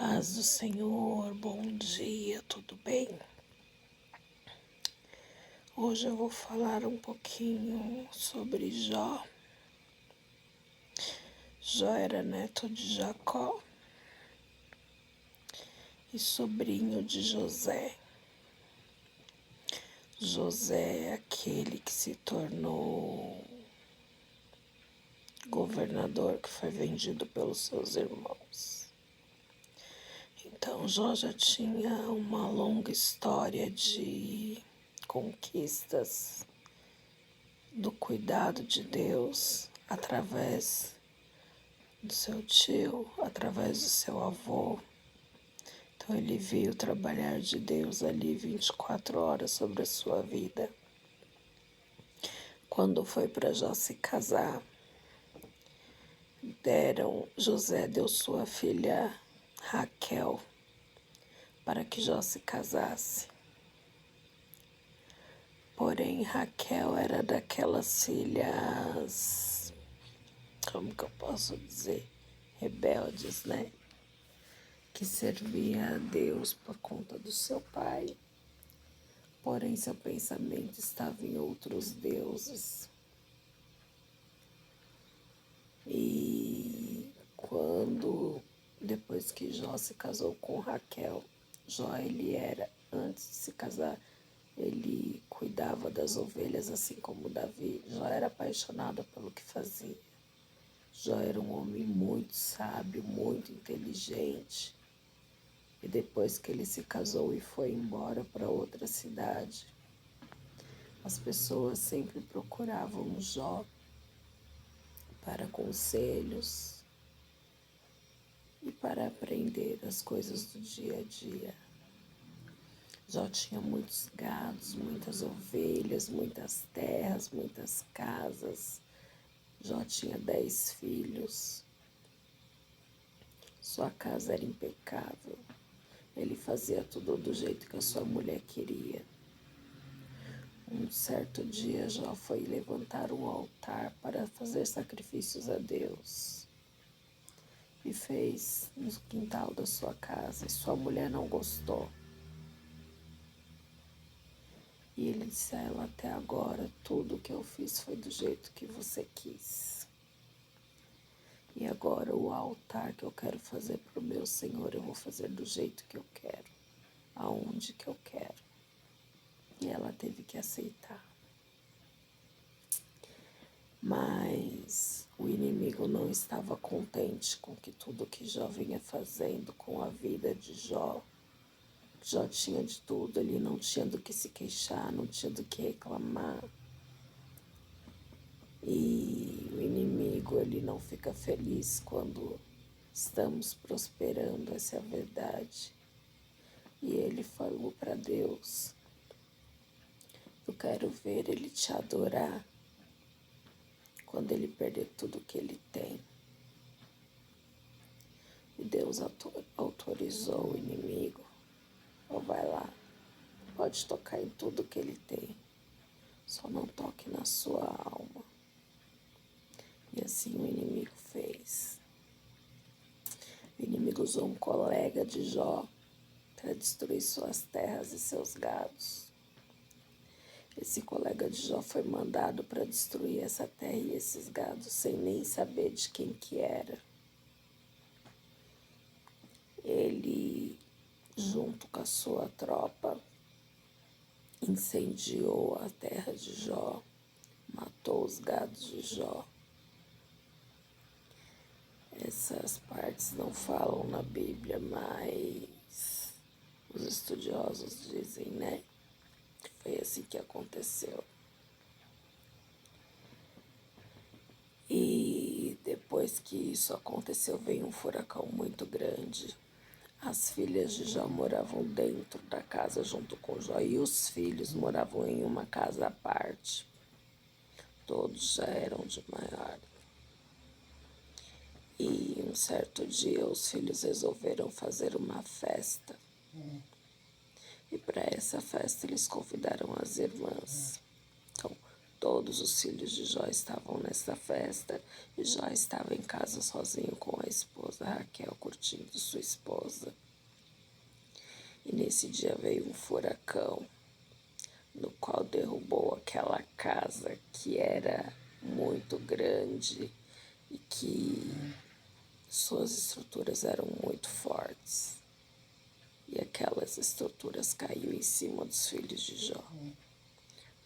Paz do Senhor, bom dia, tudo bem? Hoje eu vou falar um pouquinho sobre Jó. Jó era neto de Jacó e sobrinho de José. José é aquele que se tornou governador, que foi vendido pelos seus irmãos. Então, Jó já tinha uma longa história de conquistas, do cuidado de Deus através do seu tio, através do seu avô. Então ele viu o trabalhar de Deus ali 24 horas sobre a sua vida. Quando foi para Jó se casar, José deu sua filha Raquel para que Jó se casasse. Porém, Raquel era daquelas filhas, como que eu posso dizer, rebeldes, né? Que servia a Deus por conta do seu pai. Porém, seu pensamento estava em outros deuses. E depois que Jó se casou com Raquel, antes de se casar, ele cuidava das ovelhas, assim como Davi. Jó era apaixonado pelo que fazia. Jó era um homem muito sábio, muito inteligente. E depois que ele se casou e foi embora para outra cidade, as pessoas sempre procuravam Jó para conselhos e para aprender as coisas do dia a dia. Jó tinha muitos gados, muitas ovelhas, muitas terras, muitas casas. Jó tinha 10 filhos. Sua casa era impecável. Ele fazia tudo do jeito que a sua mulher queria. Um certo dia, Jó foi levantar um altar para fazer sacrifícios a Deus. E fez no quintal da sua casa. E sua mulher não gostou. E ele disse a ela: até agora, tudo que eu fiz foi do jeito que você quis. E agora o altar que eu quero fazer para o meu Senhor, eu vou fazer do jeito que eu quero, aonde que eu quero. E ela teve que aceitar. Mas o inimigo não estava contente com tudo que Jó vinha fazendo com a vida de Jó. Jó tinha de tudo, ele não tinha do que se queixar, não tinha do que reclamar. E o inimigo, ele não fica feliz quando estamos prosperando, essa é a verdade. E ele falou para Deus: eu quero ver ele te adorar quando ele perder tudo que ele tem. E Deus autorizou o inimigo: vai lá, pode tocar em tudo que ele tem, só não toque na sua alma. E assim o inimigo fez. O inimigo usou um colega de Jó para destruir suas terras e seus gados. Esse colega de Jó foi mandado para destruir essa terra e esses gados sem nem saber de quem que era. Ele, junto com a sua tropa, incendiou a terra de Jó, matou os gados de Jó. Essas partes não falam na Bíblia, mas os estudiosos dizem, né? Que foi assim que aconteceu. E depois que isso aconteceu, veio um furacão muito grande. As filhas de Jó moravam dentro da casa junto com Jó e os filhos moravam em uma casa à parte. Todos já eram de maior. E um certo dia os filhos resolveram fazer uma festa. E para essa festa eles convidaram as irmãs. Então, Todos os filhos de Jó estavam nessa festa e Jó estava em casa sozinho com a esposa Raquel, curtindo sua esposa. E nesse dia veio um furacão, no qual derrubou aquela casa que era muito grande e que suas estruturas eram muito fortes. E aquelas estruturas caíram em cima dos filhos de Jó,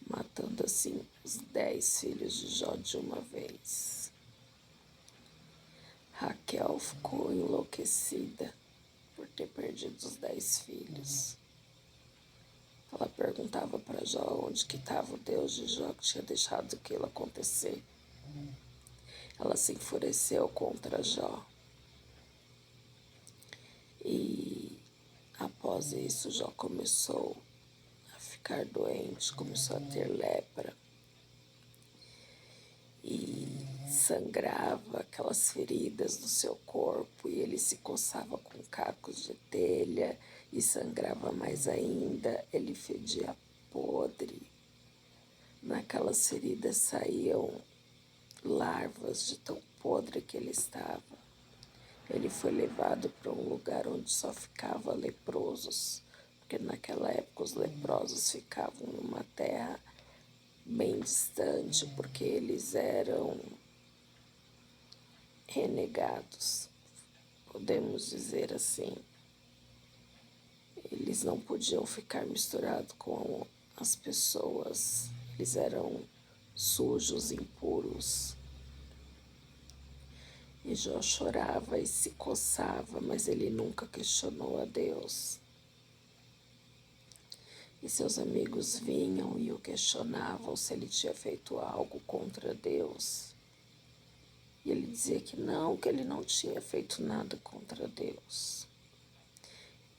matando assim os 10 filhos de Jó de uma vez. Raquel ficou enlouquecida por ter perdido os 10 filhos. Ela perguntava para Jó onde que estava o Deus de Jó que tinha deixado aquilo acontecer. Ela se enfureceu contra Jó. E após isso, Jó começou a ficar doente, começou a ter lepra. E sangrava aquelas feridas do seu corpo e ele se coçava com cacos de telha e sangrava mais ainda. Ele fedia podre. Naquelas feridas saíam larvas de tão podre que ele estava. Ele foi levado para um lugar onde só ficava leprosos, porque naquela época os leprosos ficavam numa terra bem distante, porque eles eram renegados, podemos dizer assim. Eles não podiam ficar misturados com as pessoas, eles eram sujos, impuros. E Jó chorava e se coçava, mas ele nunca questionou a Deus. E seus amigos vinham e o questionavam se ele tinha feito algo contra Deus. E ele dizia que ele não tinha feito nada contra Deus.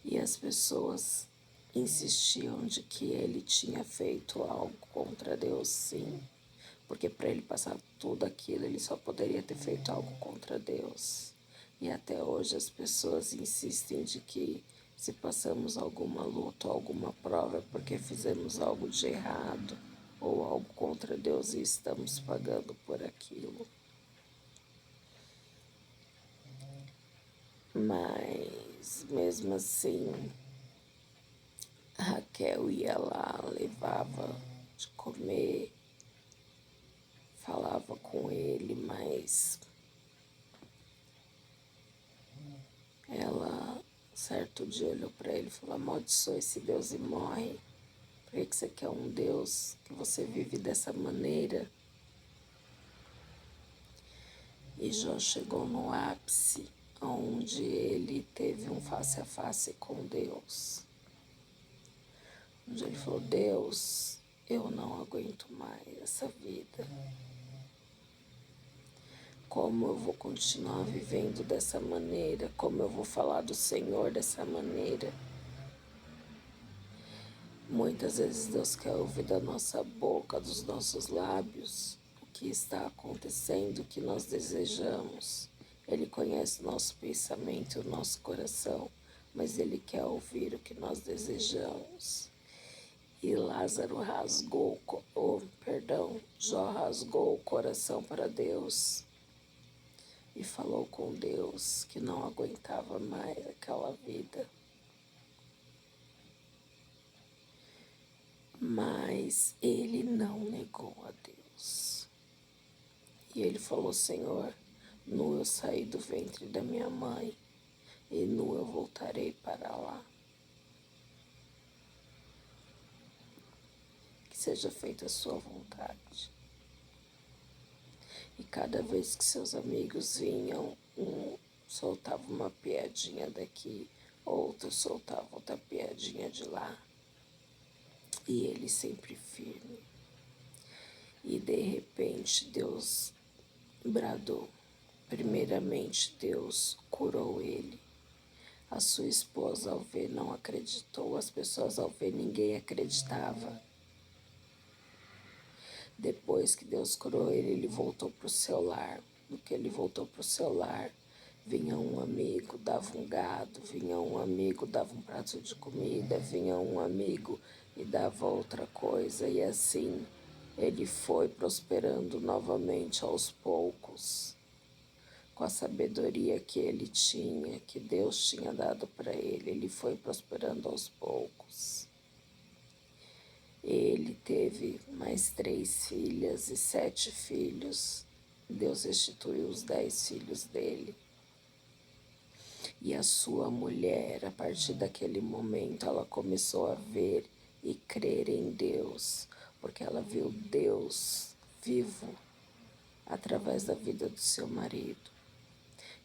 E as pessoas insistiam de que ele tinha feito algo contra Deus, sim. Porque para ele passar tudo aquilo, ele só poderia ter feito algo contra Deus. E até hoje as pessoas insistem de que se passamos alguma luta, alguma prova, é porque fizemos algo de errado ou algo contra Deus e estamos pagando por aquilo. Mas, mesmo assim, Raquel ia lá, levava de comer, falava com ele, mas ela, certo dia, olhou para ele e falou: amaldiçoa esse Deus e morre. Por que você quer um Deus que você vive dessa maneira? E Jó chegou no ápice, onde ele teve um face a face com Deus. Onde ele falou: Deus, eu não aguento mais essa vida. Como eu vou continuar vivendo dessa maneira? Como eu vou falar do Senhor dessa maneira? Muitas vezes Deus quer ouvir da nossa boca, dos nossos lábios, o que está acontecendo, o que nós desejamos. Ele conhece o nosso pensamento, o nosso coração, mas Ele quer ouvir o que nós desejamos. E Lázaro rasgou, Jó rasgou o coração para Deus e falou com Deus que não aguentava mais aquela vida. Mas ele não negou a Deus. E ele falou: Senhor, nu eu saí do ventre da minha mãe e nu eu voltarei para lá. Que seja feita a sua vontade. E cada vez que seus amigos vinham, um soltava uma piadinha daqui, outro soltava outra piadinha de lá. E ele sempre firme. E de repente Deus bradou. Primeiramente Deus curou ele. A sua esposa ao ver não acreditou, as pessoas ao ver ninguém acreditava. Depois que Deus curou ele, ele voltou para o seu lar. No que ele voltou para o seu lar, vinha um amigo, dava um gado, vinha um amigo, dava um prato de comida, vinha um amigo e dava outra coisa. E assim ele foi prosperando novamente aos poucos, com a sabedoria que ele tinha, que Deus tinha dado para ele foi prosperando aos poucos. Ele teve mais 3 filhas e 7 filhos. Deus restituiu os 10 filhos dele. E a sua mulher, a partir daquele momento, ela começou a ver e crer em Deus, porque ela viu Deus vivo através da vida do seu marido.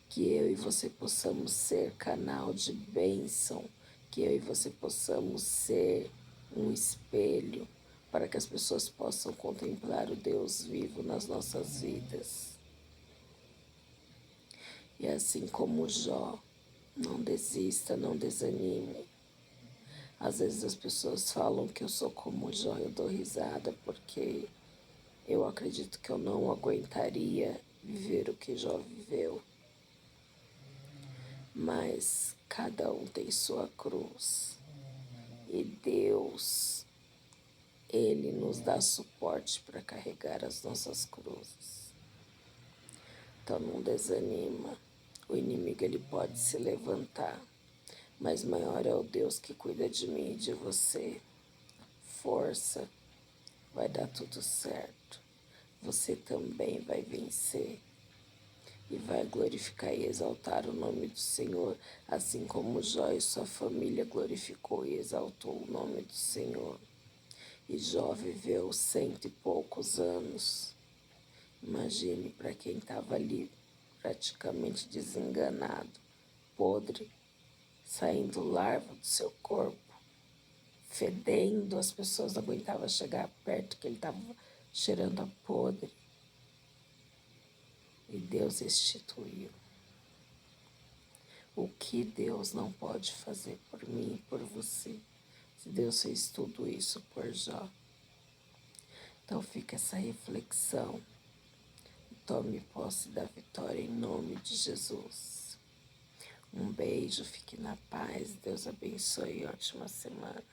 Que eu e você possamos ser canal de bênção, que eu e você possamos ser um espelho para que as pessoas possam contemplar o Deus vivo nas nossas vidas. E assim como Jó, não desista, não desanime. Às vezes as pessoas falam que eu sou como Jó, eu dou risada porque eu acredito que eu não aguentaria viver o que Jó viveu. Mas cada um tem sua cruz. E Deus, Ele nos dá suporte para carregar as nossas cruzes. Então não desanima. O inimigo ele pode se levantar, mas maior é o Deus que cuida de mim e de você. Força, vai dar tudo certo. Você também vai vencer. E vai glorificar e exaltar o nome do Senhor, assim como Jó e sua família glorificou e exaltou o nome do Senhor. E Jó viveu 100 e poucos anos. Imagine para quem estava ali praticamente desenganado, podre, saindo larva do seu corpo, fedendo, as pessoas não aguentavam chegar perto, que ele estava cheirando a podre. E Deus restituiu. O que Deus não pode fazer por mim e por você? Se Deus fez tudo isso por Jó. Então fica essa reflexão. Tome posse da vitória em nome de Jesus. Um beijo, fique na paz. Deus abençoe e ótima semana.